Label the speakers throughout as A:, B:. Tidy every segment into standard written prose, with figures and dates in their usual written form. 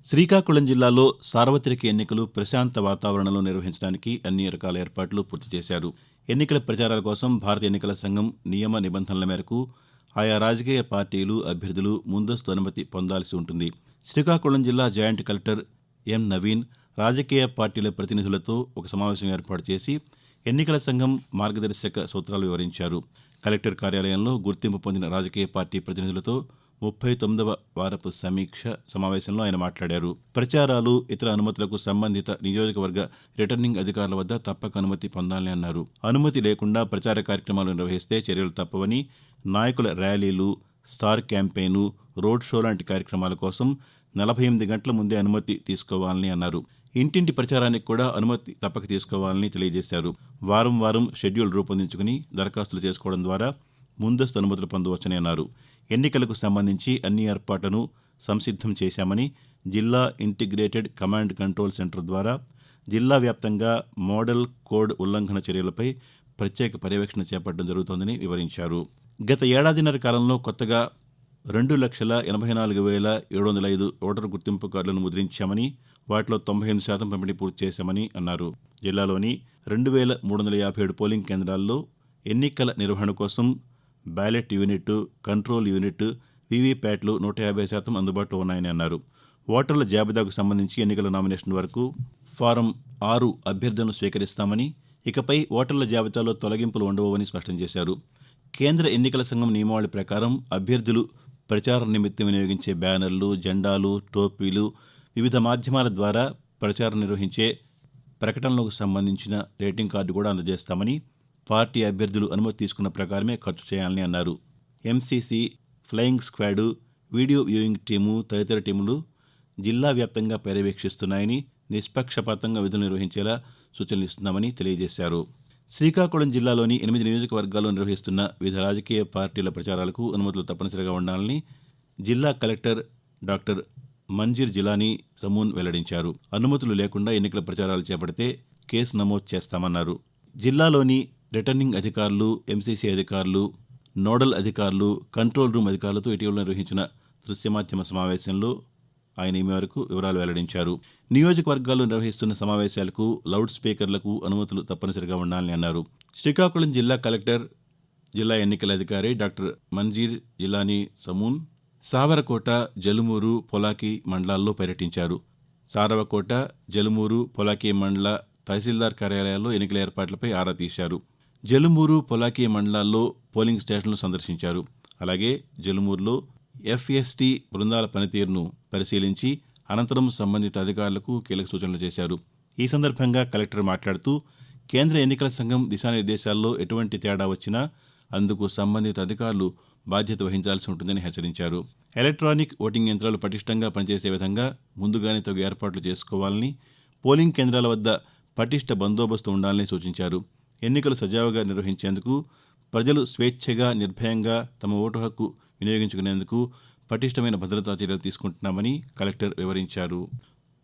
A: శ్రీకాకుళం జిల్లాలో సార్వత్రిక ఎన్నికలు ప్రశాంత వాతావరణంలో నిర్వహించడానికి అన్ని రకాల ఏర్పాట్లు పూర్తి చేశారు. ఎన్నికల ప్రచారాల కోసం భారత ఎన్నికల సంఘం నియమ నిబంధనల మేరకు ఆయా రాజకీయ పార్టీలు, అభ్యర్థులు ముందస్తు అనుమతి పొందాల్సి ఉంటుంది. శ్రీకాకుళం జిల్లా జాయింట్ కలెక్టర్ ఎం. నవీన్ రాజకీయ పార్టీల ప్రతినిధులతో ఒక సమావేశం ఏర్పాటు చేసి ఎన్నికల సంఘం మార్గదర్శక సూత్రాలు వివరించారు. కలెక్టర్ కార్యాలయంలో గుర్తింపు పొందిన రాజకీయ పార్టీ ప్రతినిధులతో 39వ వారపు సమీక్ష సమావేశంలో ఆయన మాట్లాడారు. ప్రచారాలు, ఇతర అనుమతులకు సంబంధిత నియోజకవర్గ రిటర్నింగ్ అధికారుల వద్ద తప్పక అనుమతి పొందాలని అన్నారు. అనుమతి లేకుండా ప్రచార కార్యక్రమాలు నిర్వహిస్తే చర్యలు తప్పవని, నాయకుల ర్యాలీలు, స్టార్ క్యాంపెయిన్, రోడ్ షో లాంటి కార్యక్రమాల కోసం 48 గంటల ముందే అనుమతి తీసుకోవాలని అన్నారు. ఇంటింటి ప్రచారానికి కూడా అనుమతి తప్పక తీసుకోవాలని తెలియజేశారు. వారం వారం షెడ్యూల్ రూపొందించుకుని దరఖాస్తులు చేసుకోవడం ద్వారా ముందస్తు అనుమతులు పొందవచ్చని అన్నారు. ఎన్నికలకు సంబంధించి అన్ని ఏర్పాట్లను సంసిద్ధం చేశామని, జిల్లా ఇంటిగ్రేటెడ్ కమాండ్ కంట్రోల్ సెంటర్ ద్వారా జిల్లా వ్యాప్తంగా మోడల్ కోడ్ ఉల్లంఘన చర్యలపై ప్రత్యేక పర్యవేక్షణ చేపట్టడం జరుగుతోందని వివరించారు. గత ఏడాదిన్నర కాలంలో కొత్తగా 2,84,705 ఓటరు గుర్తింపు కార్డులను ముద్రించామని, వాటిలో 98% పంపిణీ పూర్తి చేశామని అన్నారు. జిల్లాలోని 2,357 పోలింగ్ కేంద్రాల్లో ఎన్నికల నిర్వహణ కోసం బ్యాలెట్ యూనిట్, కంట్రోల్ యూనిట్, వీవీప్యాట్లు 150% అందుబాటులో ఉన్నాయని అన్నారు. ఓటర్ల జాబితాకు సంబంధించి ఎన్నికల నామినేషన్ వరకు ఫారం 6 అభ్యర్థనలు స్వీకరిస్తామని, ఇకపై ఓటర్ల జాబితాలో తొలగింపులు ఉండవని స్పష్టం చేశారు. కేంద్ర ఎన్నికల సంఘం నియమావళి ప్రకారం అభ్యర్థులు ప్రచారం నిమిత్తం వినియోగించే బ్యానర్లు, జెండాలు, టోపీలు, వివిధ మాధ్యమాల ద్వారా ప్రచారం నిర్వహించే ప్రకటనలకు సంబంధించిన రేటింగ్ కార్డు కూడా అందజేస్తామని, పార్టీ అభ్యర్థులు అనుమతి తీసుకున్న ప్రకారమే ఖర్చు చేయాలని అన్నారు. MCC, flying squad, video viewing team తదితర టీములు జిల్లా వ్యాప్తంగా పర్యవేక్షిస్తున్నాయని, నిష్పక్షపాతంగా విధులు నిర్వహించేలా సూచనలు ఇస్తున్నామని తెలియజేశారు. శ్రీకాకుళం జిల్లాలోని 8 నియోజకవర్గాల్లో నిర్వహిస్తున్న వివిధ రాజకీయ పార్టీల ప్రచారాలకు అనుమతులు తప్పనిసరిగా ఉండాలని జిల్లా కలెక్టర్ డాక్టర్ మంజీర్ జిలానీ సమూన్ వెల్లడించారు. అనుమతులు లేకుండా ఎన్నికల ప్రచారాలు చేపడితే కేసు నమోదు చేస్తామన్నారు. జిల్లాలోని రిటర్నింగ్ అధికారులు, ఎంసీసీ అధికారులు, నోడల్ అధికారులు, కంట్రోల్ రూమ్ అధికారులతో ఇటీవల నిర్వహించిన దృశ్యమాధ్యమ సమావేశంలో ఆయన ఈ మేరకు వివరాలు వెల్లడించారు. నియోజకవర్గాల్లో నిర్వహిస్తున్న సమావేశాలకు లౌడ్ స్పీకర్లకు అనుమతులు తప్పనిసరిగా ఉండాలని అన్నారు. శ్రీకాకుళం జిల్లా కలెక్టర్, జిల్లా ఎన్నికల అధికారి డాక్టర్ మంజీర్ జిలానీ సమూన్ సావరకోట, జలుమూరు, పొలాకి మండలాల్లో పర్యటించారు. సారవకోట, జలుమూరు, పొలాకి మండల తహసీల్దార్ కార్యాలయాల్లో ఎన్నికల ఏర్పాట్లపై ఆరా తీశారు. జలుమూరు, పొలాకి మండలాల్లో పోలింగ్ స్టేషన్లు సందర్శించారు. అలాగే జలుమూరులో ఎఫ్ఎస్టీ బృందాల పనితీరును పరిశీలించి అనంతరం సంబంధిత అధికారులకు కీలక సూచనలు చేశారు. ఈ సందర్భంగా కలెక్టర్ మాట్లాడుతూ కేంద్ర ఎన్నికల సంఘం దిశానిర్దేశాల్లో ఎటువంటి తేడా వచ్చినా అందుకు సంబంధిత అధికారులు బాధ్యత వహించాల్సి ఉంటుందని హెచ్చరించారు. ఎలక్ట్రానిక్ ఓటింగ్ యంత్రాలు పటిష్టంగా పనిచేసే విధంగా ముందుగానే తగు ఏర్పాట్లు చేసుకోవాలని, పోలింగ్ కేంద్రాల వద్ద పటిష్ట బందోబస్తు ఉండాలని సూచించారు. ఎన్నికలు సజావుగా నిర్వహించేందుకు ప్రజలు స్వేచ్ఛగా, నిర్భయంగా తమ ఓటు హక్కు వినియోగించుకునేందుకు పటిష్టమైన భద్రతా చర్యలు తీసుకుంటున్నామని కలెక్టర్ వివరించారు.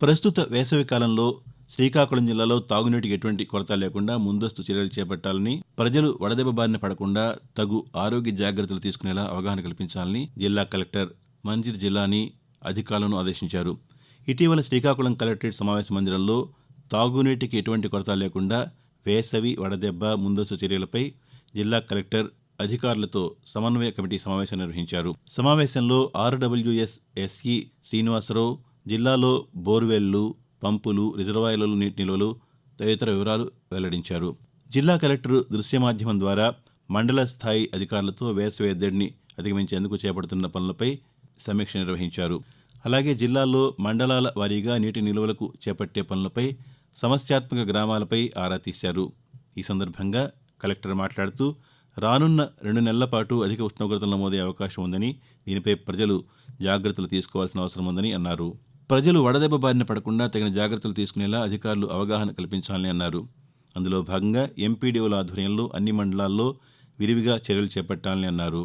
A: ప్రస్తుత వేసవి కాలంలో శ్రీకాకుళం జిల్లాలో తాగునీటికి ఎటువంటి కొరత లేకుండా ముందస్తు చర్యలు చేపట్టాలని, ప్రజలు వడదెబ్బ బారిన పడకుండా తగు ఆరోగ్య జాగ్రత్తలు తీసుకునేలా అవగాహన కల్పించాలని జిల్లా కలెక్టర్ మంజీర్ జిలానీ అధికారులను ఆదేశించారు. ఇటీవల శ్రీకాకుళం కలెక్టరేట్ సమావేశ మందిరంలో తాగునీటికి ఎటువంటి కొరత లేకుండా వేసవి, వడదెబ్బ ముందస్తు చర్యలపై జిల్లా కలెక్టర్ అధికారులతో సమన్వయ కమిటీ సమావేశం నిర్వహించారు. సమావేశంలో ఆర్డబ్ల్యూఎస్-ఎస్ఈ శ్రీనివాసరావు జిల్లాలో బోర్వెల్లు, పంపులు, రిజర్వాయర్లలో నీటి నిల్వలు తదితర వివరాలు వెల్లడించారు. జిల్లా కలెక్టర్ దృశ్య మాధ్యమం ద్వారా మండల స్థాయి అధికారులతో వేసవి ఎద్దడిని అధిగమించేందుకు చేపడుతున్న పనులపై సమీక్ష నిర్వహించారు. అలాగే జిల్లాలో మండలాల వారీగా నీటి నిల్వలకు చేపట్టే పనులపై, సమస్యాత్మక గ్రామాలపై ఆరా తీశారు. ఈ సందర్భంగా కలెక్టర్ మాట్లాడుతూ రానున్న 2 నెలల పాటు అధిక ఉష్ణోగ్రతలు నమోదయ్యే అవకాశం ఉందని, దీనిపై ప్రజలు జాగ్రత్తలు తీసుకోవాల్సిన అవసరం ఉందని అన్నారు. ప్రజలు వడదెబ్బ బారిన పడకుండా తగిన జాగ్రత్తలు తీసుకునేలా అధికారులు అవగాహన కల్పించాలని అన్నారు. అందులో భాగంగా ఎంపీడీఓల ఆధ్వర్యంలో అన్ని మండలాల్లో విరివిగా చర్యలు చేపట్టాలని అన్నారు.